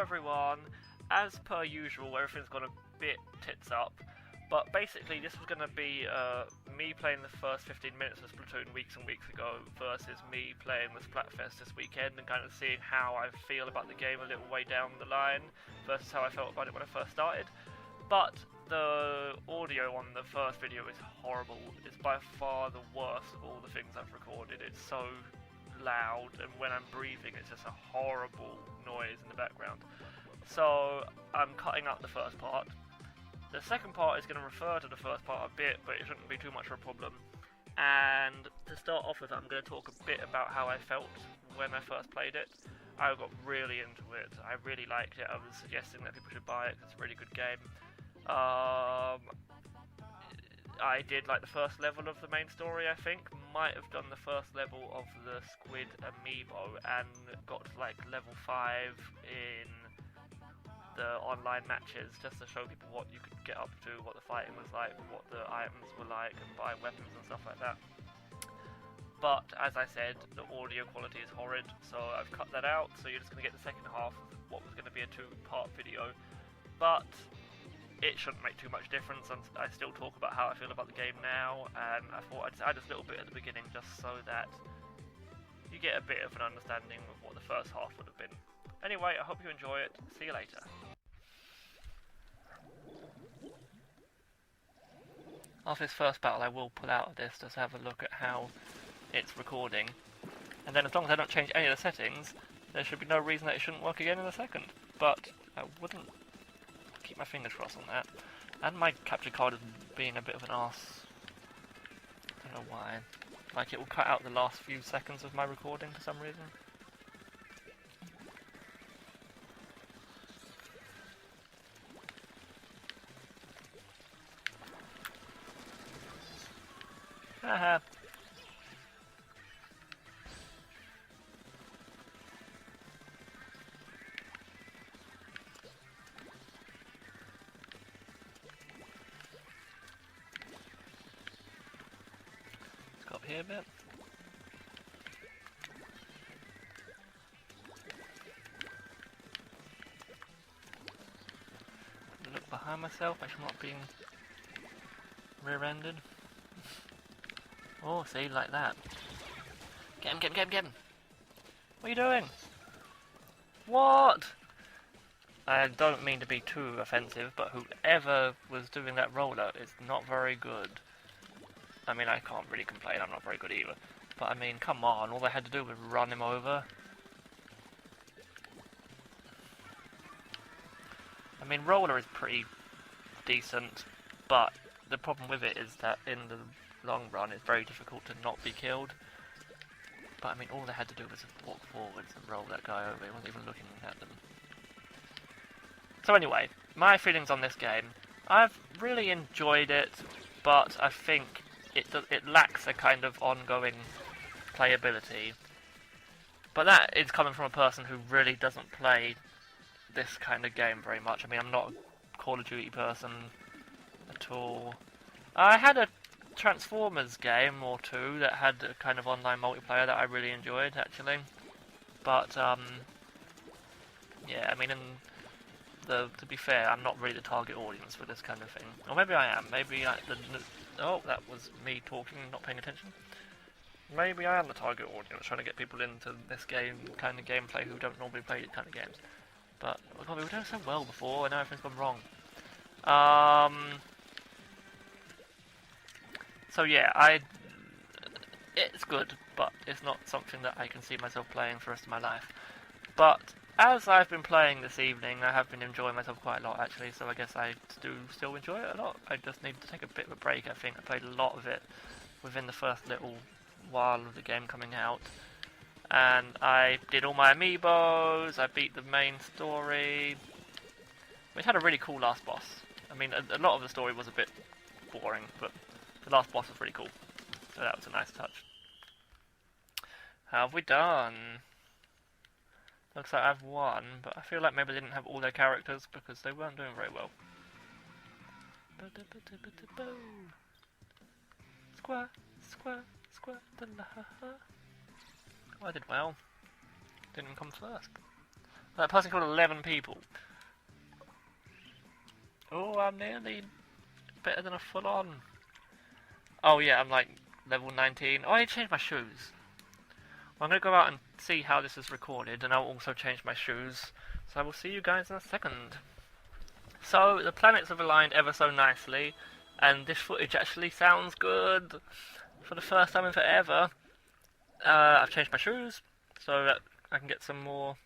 everyone. As per usual, everything's gone a bit tits up, but basically this was going to be me playing the first 15 minutes of Splatoon weeks and weeks ago versus me playing the Splatfest this weekend and kind of seeing how I feel about the game a little way down the line versus how I felt about it when I first started. But the audio on the first video is horrible. It's by far the worst of all the things I've recorded. It's so loud, and when I'm breathing it's just a horrible noise in the background. So I'm cutting out the first part. The second part is going to refer to the first part a bit, but it shouldn't be too much of a problem. And to start off with, I'm going to talk a bit about how I felt when I first played it. I got really into it. I really liked it. I was suggesting that people should buy it because it's a really good game. I did like the first level of the main story, I think. Might have done the first level of the Squid amiibo and got to like level 5 in the online matches just to show people what you could get up to, what the fighting was like, what the items were like, and buy weapons and stuff like that. But as I said, the audio quality is horrid, so I've cut that out, so you're just going to get the second half of what was going to be a 2-part video. But it shouldn't make too much difference, and I still talk about how I feel about the game now, and I thought I'd just add a little bit at the beginning just so that you get a bit of an understanding of what the first half would have been. Anyway, I hope you enjoy it. See you later. After this first battle, I will pull out of this just to have a look at how it's recording. And then as long as I don't change any of the settings, there should be no reason that it shouldn't work again in a second. But I wouldn't keep my fingers crossed on that. And my capture card is being a bit of an arse. I don't know why. Like, it will cut out the last few seconds of my recording for some reason. Haha. Let's go up here a bit. Look behind myself, make sure I'm not being rear-ended. Oh, see, like that. Get him, get him, get him, get him! What are you doing? What? I don't mean to be too offensive, but whoever was doing that roller is not very good. I mean, I can't really complain, I'm not very good either. But I mean, come on, all they had to do was run him over. I mean, roller is pretty decent, but the problem with it is that in the long run it's very difficult to not be killed. But I mean, all they had to do was walk forwards and roll that guy over. He wasn't even looking at them. So anyway, my feelings on this game. I've really enjoyed it, but I think it lacks a kind of ongoing playability. But that is coming from a person who really doesn't play this kind of game very much. I mean, I'm not a Call of Duty person at all. I had a Transformers game or two that had a kind of online multiplayer that I really enjoyed, actually. But yeah, I mean, to be fair, I'm not really the target audience for this kind of thing. Or maybe I am. Maybe oh, that was me talking, not paying attention. Maybe I am the target audience, trying to get people into this game, kind of gameplay, who don't normally play these kind of games. But oh God, we were doing so well before, and now everything's gone wrong. So yeah, it's good, but it's not something that I can see myself playing for the rest of my life. But as I've been playing this evening, I have been enjoying myself quite a lot actually, so I guess I do still enjoy it a lot. I just need to take a bit of a break, I think. I played a lot of it within the first little while of the game coming out. And I did all my amiibos, I beat the main story, which had a really cool last boss. I mean, a lot of the story was a bit boring, but the last boss was really cool, so that was a nice touch. How have we done? Looks like I've won, but I feel like maybe they didn't have all their characters because they weren't doing very well. Squat, squat, squat, oh, I did well. Didn't come first. That person killed 11 people. Oh, I'm nearly better than a full-on. Oh yeah, I'm like level 19. Oh, I changed my shoes. Well, I'm going to go out and see how this is recorded, and I'll also change my shoes. So I will see you guys in a second. So, the planets have aligned ever so nicely, and this footage actually sounds good. For the first time in forever. I've changed my shoes, so that I can get some more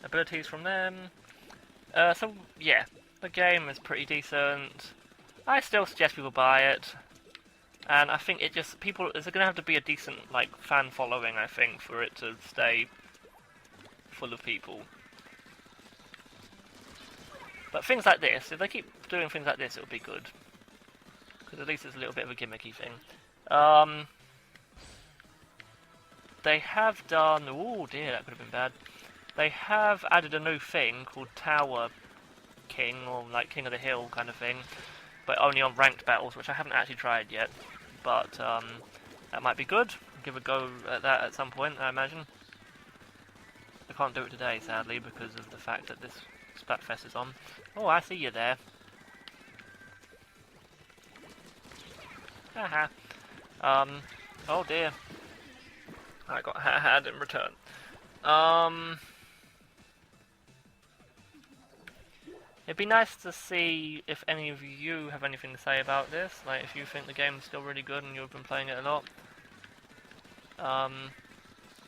abilities from them. So, yeah, the game is pretty decent. I still suggest people buy it. And I think there's going to have to be a decent, like, fan following, I think, for it to stay full of people. But things like this, if they keep doing things like this, it'll be good. Because at least it's a little bit of a gimmicky thing. They have done... Oh dear, that could have been bad. They have added a new thing called Tower King, or like King of the Hill kind of thing. But only on ranked battles, which I haven't actually tried yet. But that might be good. I'll give a go at that at some point, I imagine. I can't do it today, sadly, because of the fact that this Splatfest is on. Oh, I see you there. Haha. Oh dear. I got had in return. It'd be nice to see if any of you have anything to say about this. Like, if you think the game's still really good and you've been playing it a lot.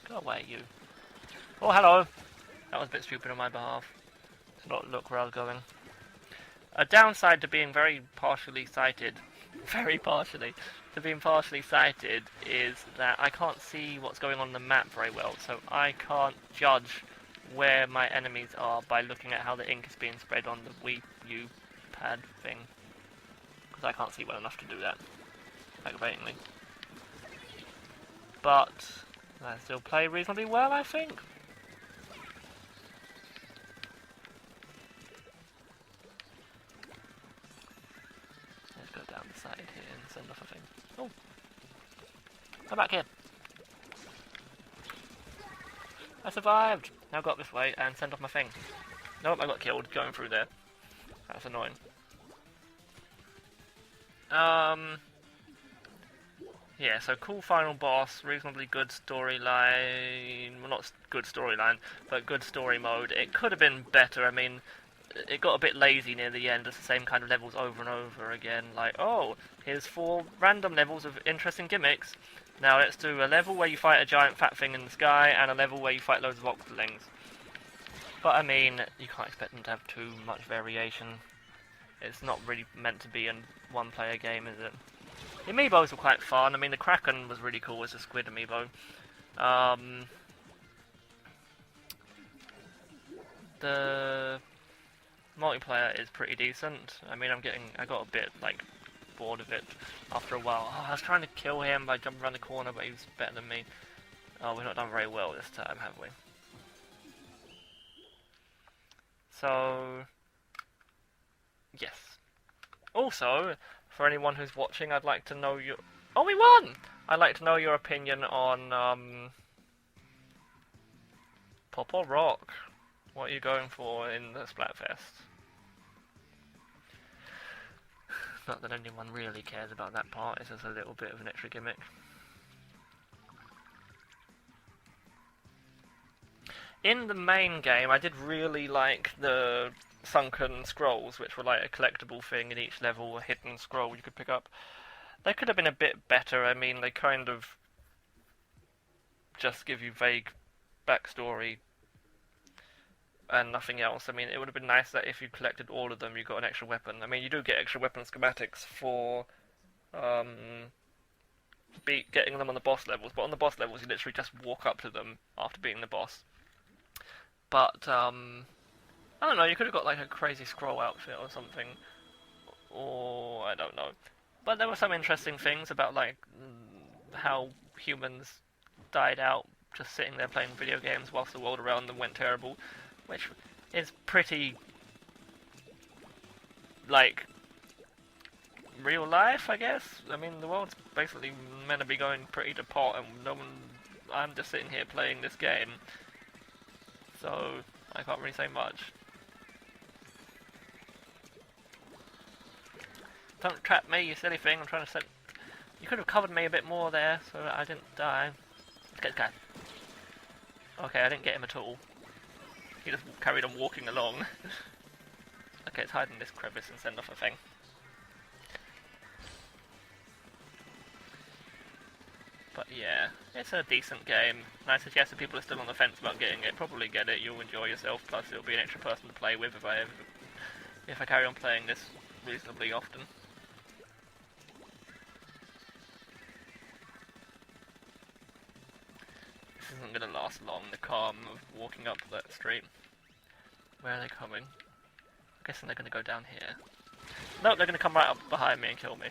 Go away, you. Oh, hello! That was a bit stupid on my behalf. To not look where I was going. A downside to being very partially sighted, to being partially sighted is that I can't see what's going on the map very well, so I can't judge where my enemies are by looking at how the ink is being spread on the Wii U pad thing, because I can't see well enough to do that, aggravatingly. But I still play reasonably well, I think. Let's go down the side here and send off a thing. Oh, come back here. I survived! Now go up this way and send off my thing. Nope, I got killed going through there. That's annoying. Yeah, so cool final boss, reasonably good storyline. Well, not good storyline, but good story mode. It could have been better. I mean, it got a bit lazy near the end. It's the same kind of levels over and over again. Like, oh, here's 4 random levels of interesting gimmicks. Now let's do a level where you fight a giant fat thing in the sky, and a level where you fight loads of octolings. But I mean, you can't expect them to have too much variation. It's not really meant to be a one-player game, is it? The amiibos were quite fun. I mean, the Kraken was really cool as a Squid amiibo. The multiplayer is pretty decent. I mean, I got a bit, like, bored of it after a while. Oh, I was trying to kill him by jumping around the corner, but he was better than me. Oh, we've not done very well this time, have we? So, yes. Also, for anyone who's watching, I'd like to know your... Oh, we won! I'd like to know your opinion on, Pop or Rock. What are you going for in the Splatfest? Not that anyone really cares about that part, it's just a little bit of an extra gimmick. In the main game, I did really like the sunken scrolls, which were like a collectible thing in each level, a hidden scroll you could pick up. They could have been a bit better. I mean, they kind of just give you vague backstory and nothing else. I mean, it would have been nice that if you collected all of them, you got an extra weapon. I mean, you do get extra weapon schematics for getting them on the boss levels, but on the boss levels, you literally just walk up to them after beating the boss. But, I don't know, you could have got like a crazy scroll outfit or something, or I don't know. But there were some interesting things about like how humans died out just sitting there playing video games whilst the world around them went terrible. Which is pretty, like, real life, I guess. I mean, the world's basically meant to be going pretty to pot, and I'm just sitting here playing this game. So, I can't really say much. Don't trap me, you silly thing. I'm trying to set... You could have covered me a bit more there so that I didn't die. Let's get this guy. Okay, I didn't get him at all. He just carried on walking along. Okay, let's hide in this crevice and send off a thing. But yeah, it's a decent game. And I suggest if people are still on the fence about getting it, probably get it. You'll enjoy yourself. Plus, it'll be an extra person to play with if I carry on playing this reasonably often. This isn't going to last long, the calm of walking up that street. Where are they coming? I'm guessing they're going to go down here. No, they're going to come right up behind me and kill me.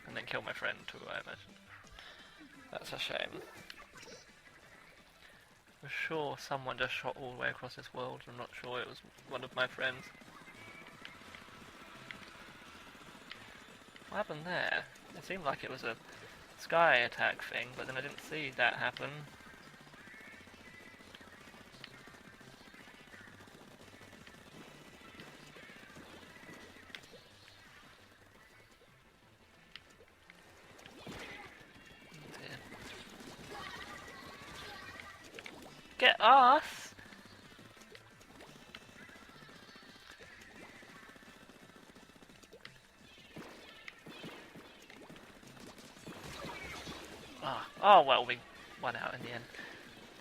And then kill my friend too, I imagine. That's a shame. I'm sure someone just shot all the way across this world. I'm not sure it was one of my friends. What happened there? It seemed like it was a sky attack thing, but then I didn't see that happen. Get us! Oh well, we won out in the end.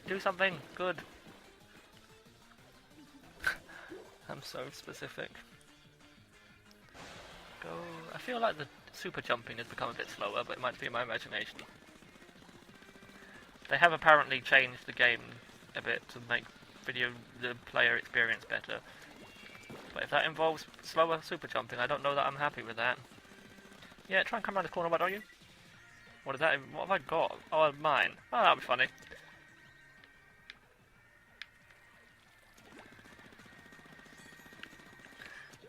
Do something good. I'm so specific. Go. I feel like the super jumping has become a bit slower, but it might be my imagination. They have apparently changed the game a bit to make the player experience better. But if that involves slower super jumping, I don't know that I'm happy with that. Yeah, try and come around the corner, why don't you? What have I got? Oh, mine. Oh, that'll be funny.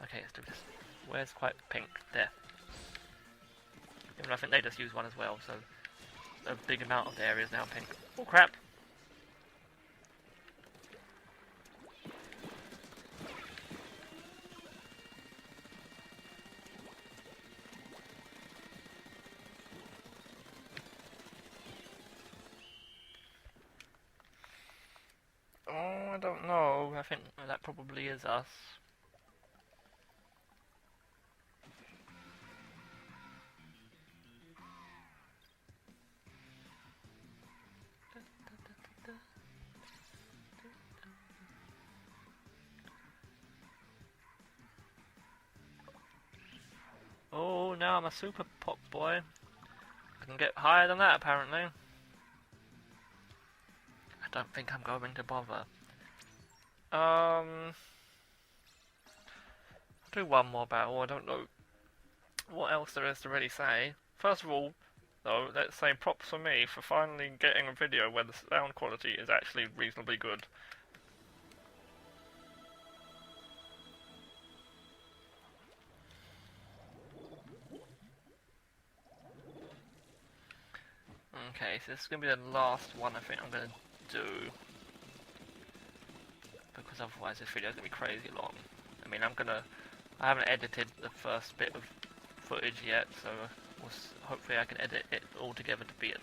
Okay, let's do this. Where's quite pink? There. Even I think they just use one as well, so a big amount of the area is now pink. Oh crap! Oh, I don't know. I think that probably is us. Oh, now I'm a super pop boy. I can get higher than that, apparently. I don't think I'm going to bother. I'll do one more battle. I don't know what else there is to really say. First of all, though, let's say props for me for finally getting a video where the sound quality is actually reasonably good. Okay, so this is going to be the last one I think I'm going to do. Because otherwise this video is going to be crazy long. I mean, I haven't edited the first bit of footage yet, so hopefully I can edit it all together to be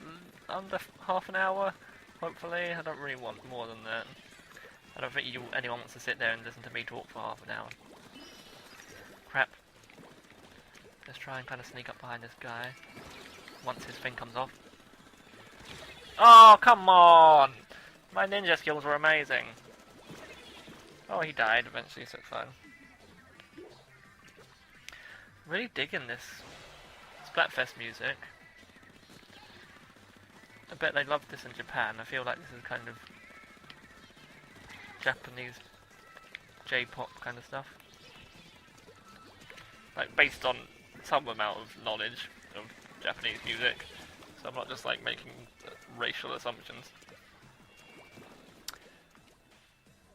under half an hour, hopefully. I don't really want more than that. I don't think anyone wants to sit there and listen to me talk for half an hour. Crap. Let's try and kind of sneak up behind this guy once his thing comes off. Oh, come on! My ninja skills were amazing. Oh, he died eventually, so it's fine. Really digging this Splatfest music. I bet they love this in Japan. I feel like this is kind of Japanese J-pop kind of stuff. Like, based on some amount of knowledge of Japanese music. So I'm not just like making racial assumptions.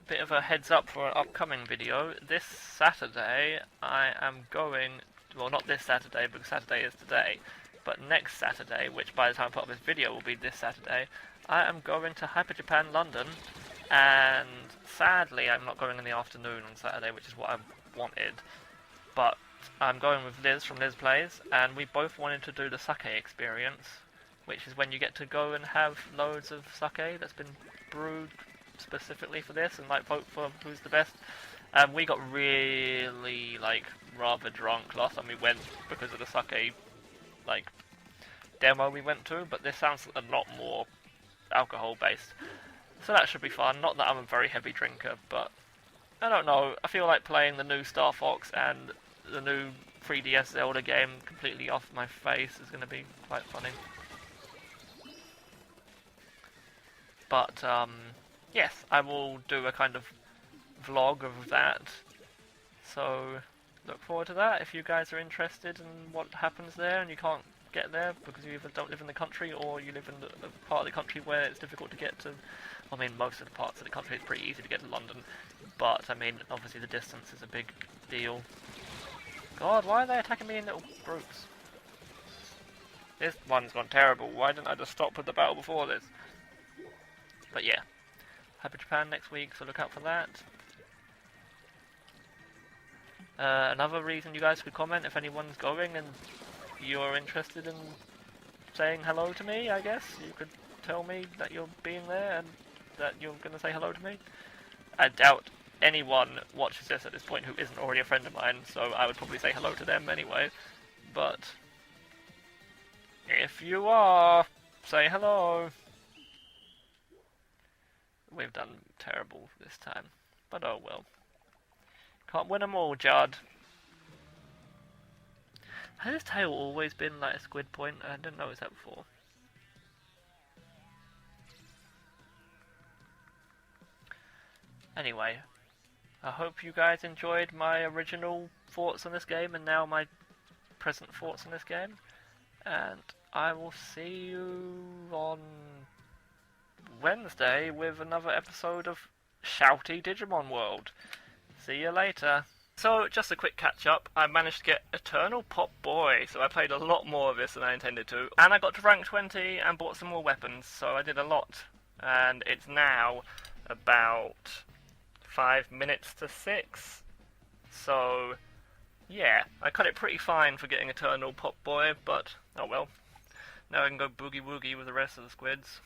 Bit of a heads up for an upcoming video. This Saturday I am going, well not this Saturday because Saturday is today, but next Saturday, which by the time I put up this video will be this Saturday, I am going to Hyper Japan London and sadly I'm not going in the afternoon on Saturday, which is what I wanted. But I'm going with Liz from Liz Plays, and we both wanted to do the sake experience, which is when you get to go and have loads of sake that's been brewed specifically for this, and like vote for who's the best. We got really like rather drunk last time we went because of the sake like demo we went to, but this sounds a lot more alcohol based, so that should be fun. Not that I'm a very heavy drinker, but I don't know, I feel like playing the new Star Fox and the new 3DS Zelda game completely off my face is going to be quite funny. But yes, I will do a kind of vlog of that, so look forward to that if you guys are interested in what happens there and you can't get there because you either don't live in the country or you live in the part of the country where it's difficult to get to. I mean, most of the parts of the country it's pretty easy to get to London, but I mean, obviously the distance is a big deal. God, why are they attacking me in little groups? This one's gone terrible. Why didn't I just stop with the battle before this? But yeah, Happy Japan next week, so look out for that. Another reason you guys could comment if anyone's going and you're interested in saying hello to me, I guess. You could tell me that you're being there and that you're going to say hello to me. I doubt anyone watches this at this point who isn't already a friend of mine, so I would probably say hello to them anyway. But if you are, say hello. We've done terrible this time, but oh well. Can't win them all, Judd. Has his tail always been like a squid point? I didn't notice that before. Anyway, I hope you guys enjoyed my original thoughts on this game and now my present thoughts on this game. And I will see you on Wednesday with another episode of Shouty Digimon World. See you later. So, just a quick catch up. I managed to get Eternal Pop Boy, so I played a lot more of this than I intended to. And I got to rank 20 and bought some more weapons, so I did a lot. And it's now about 5 minutes to 6. So, yeah, I cut it pretty fine for getting Eternal Pop Boy, but oh well. Now I can go boogie woogie with the rest of the squids.